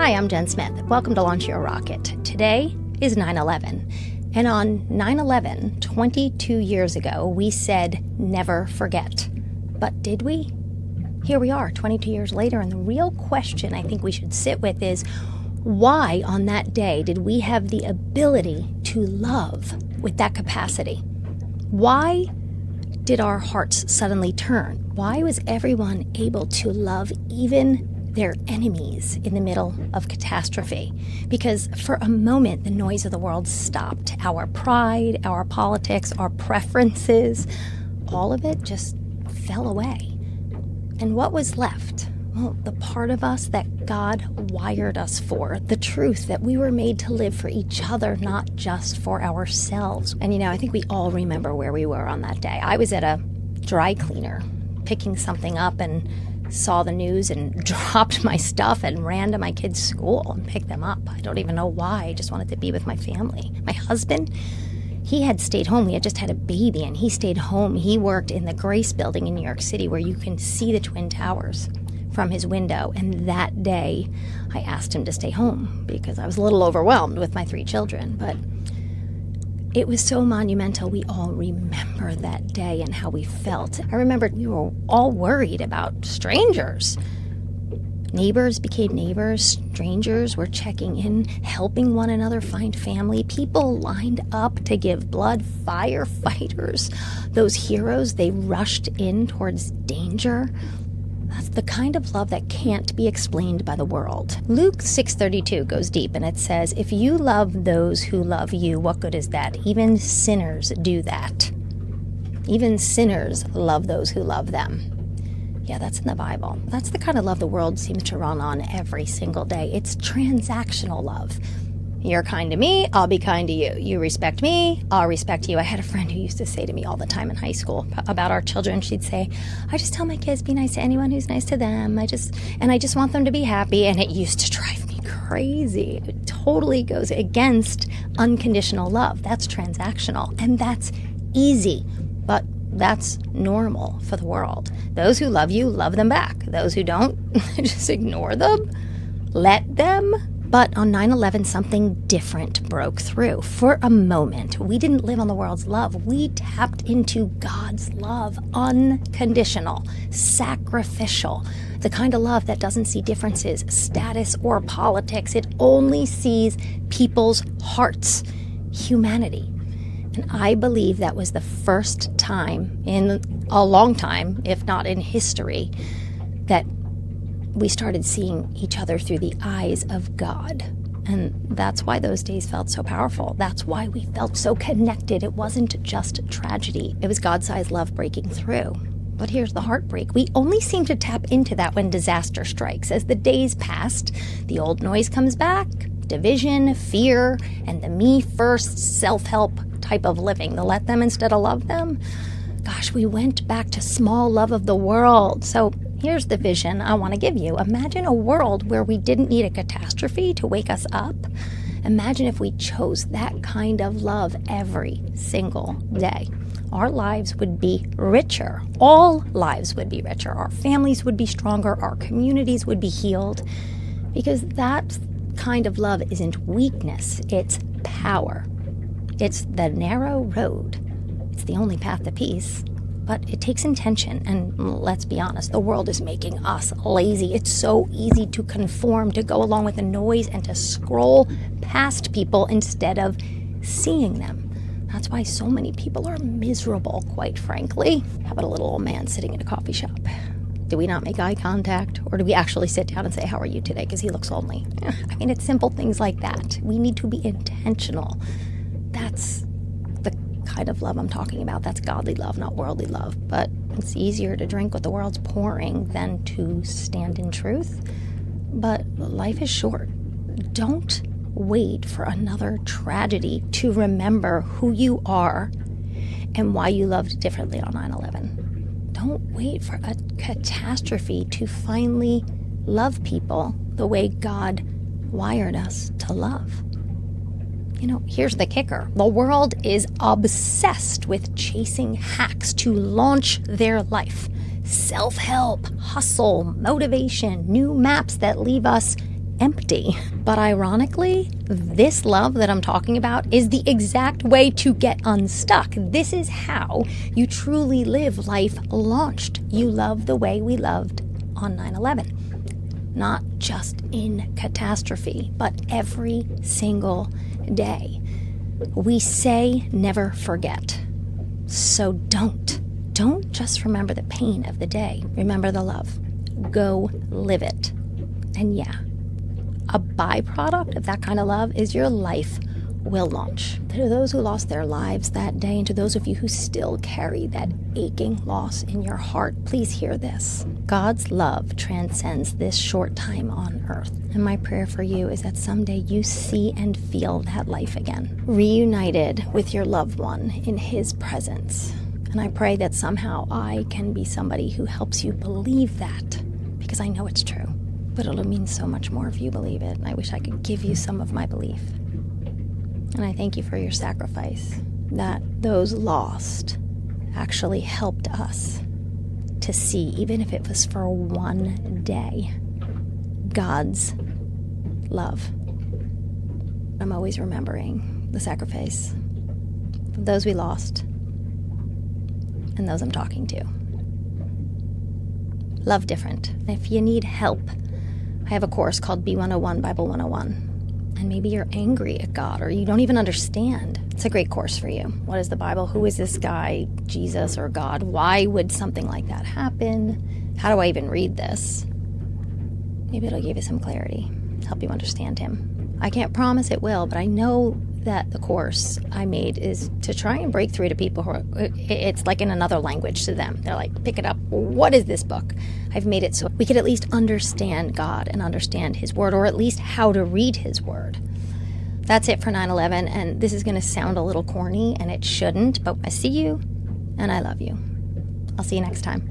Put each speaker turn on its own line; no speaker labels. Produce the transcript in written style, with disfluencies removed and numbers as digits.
Hi, I'm Jen Smith. Welcome to Launch Your Rocket. Today is 9/11. And on 9/11, 22 years ago, we said never forget. But did we? Here we are, 22 years later, and the real question I think we should sit with is, why on that day did we have the ability to love with that capacity? Why did our hearts suddenly turn? Why was everyone able to love even their enemies in the middle of catastrophe? Because for a moment, the noise of the world stopped. Our pride, our politics, our preferences, all of it just fell away. And what was left? Well, the part of us that God wired us for, the truth that we were made to live for each other, not just for ourselves. And I think we all remember where we were on that day. I was at a dry cleaner picking something up and saw the news and dropped my stuff and ran to my kids' school and picked them up. I don't even know why. I just wanted to be with my family. My husband, he had stayed home. We had just had a baby, and he stayed home. He worked in the Grace building in New York City, where you can see the Twin Towers from his window. And that day, I asked him to stay home because I was a little overwhelmed with my 3 children. But it was so monumental. We all remember that day and how we felt. I remember we were all worried about strangers. Neighbors became neighbors. Strangers were checking in, helping one another find family. People lined up to give blood. Firefighters, those heroes, they rushed in towards danger. That's the kind of love that can't be explained by the world. Luke 6:32 goes deep, and it says, "If you love those who love you, what good is that? Even sinners do that. Even sinners love those who love them." Yeah, that's in the Bible. That's the kind of love the world seems to run on every single day. It's transactional love. You're kind to me, I'll be kind to you. You respect me, I'll respect you. I had a friend who used to say to me all the time in high school about our children, she'd say, "I just tell my kids, be nice to anyone who's nice to them. I just want them to be happy." And it used to drive me crazy. It totally goes against unconditional love. That's transactional, and that's easy, but that's normal for the world. Those who love you, love them back. Those who don't, just ignore them, let them. But on 9/11, something different broke through. For a moment, we didn't live on the world's love. We tapped into God's love, unconditional, sacrificial, the kind of love that doesn't see differences, status, or politics. It only sees people's hearts, humanity. And I believe that was the first time in a long time, if not in history, that we started seeing each other through the eyes of God. And that's why those days felt so powerful. That's why we felt so connected. It wasn't just tragedy. It was God-sized love breaking through. But here's the heartbreak. We only seem to tap into that when disaster strikes. As the days passed, the old noise comes back. Division, fear, and the me-first self-help type of living. The let them instead of love them. Gosh, we went back to small love of the world. So here's the vision I want to give you. Imagine a world where we didn't need a catastrophe to wake us up. Imagine if we chose that kind of love every single day. Our lives would be richer. All lives would be richer. Our families would be stronger. Our communities would be healed. Because that kind of love isn't weakness, it's power. It's the narrow road. It's the only path to peace. But it takes intention, and let's be honest, the world is making us lazy. It's so easy to conform, to go along with the noise, and to scroll past people instead of seeing them. That's why so many people are miserable, quite frankly. How about a little old man sitting in a coffee shop? Do we not make eye contact? Or do we actually sit down and say, "How are you today?" Because he looks lonely. I mean, it's simple things like that. We need to be intentional. That's the kind of love I'm talking about. That's godly love, not worldly love. But it's easier to drink what the world's pouring than to stand in truth. But life is short. Don't wait for another tragedy to remember who you are and why you loved differently on 9/11. Don't wait for a catastrophe to finally love people the way God wired us to love. Here's the kicker. The world is obsessed with chasing hacks to launch their life. Self-help, hustle, motivation, new maps that leave us empty. But ironically, this love that I'm talking about is the exact way to get unstuck. This is how you truly live life launched. You love the way we loved on 9/11. Not just in catastrophe, but every single day. We say never forget. So don't just remember the pain of the day. Remember the love. Go live it. And yeah, a byproduct of that kind of love is your life will launch. To those who lost their lives that day, and to those of you who still carry that aching loss in your heart, please hear this. God's love transcends this short time on earth. And my prayer for you is that someday you see and feel that life again, reunited with your loved one in His presence. And I pray that somehow I can be somebody who helps you believe that, because I know it's true. But it'll mean so much more if you believe it. And I wish I could give you some of my belief. And I thank you for your sacrifice, that those lost actually helped us to see, even if it was for one day, God's love. I'm always remembering the sacrifice of those we lost and those I'm talking to. Love different. If you need help, I have a course called B101, Bible 101. And maybe you're angry at God, or you don't even understand. It's a great course for you. What is the Bible? Who is this guy, Jesus or God? Why would something like that happen? How do I even read this? Maybe it'll give you some clarity, help you understand Him. I can't promise it will, but I know that the course I made is to try and break through to people who are, it's like in another language to them. They're like, pick it up. What is this book? I've made it so we could at least understand God and understand His Word, or at least how to read His Word. That's it for 9/11, and this is going to sound a little corny, and it shouldn't, but I see you, and I love you. I'll see you next time.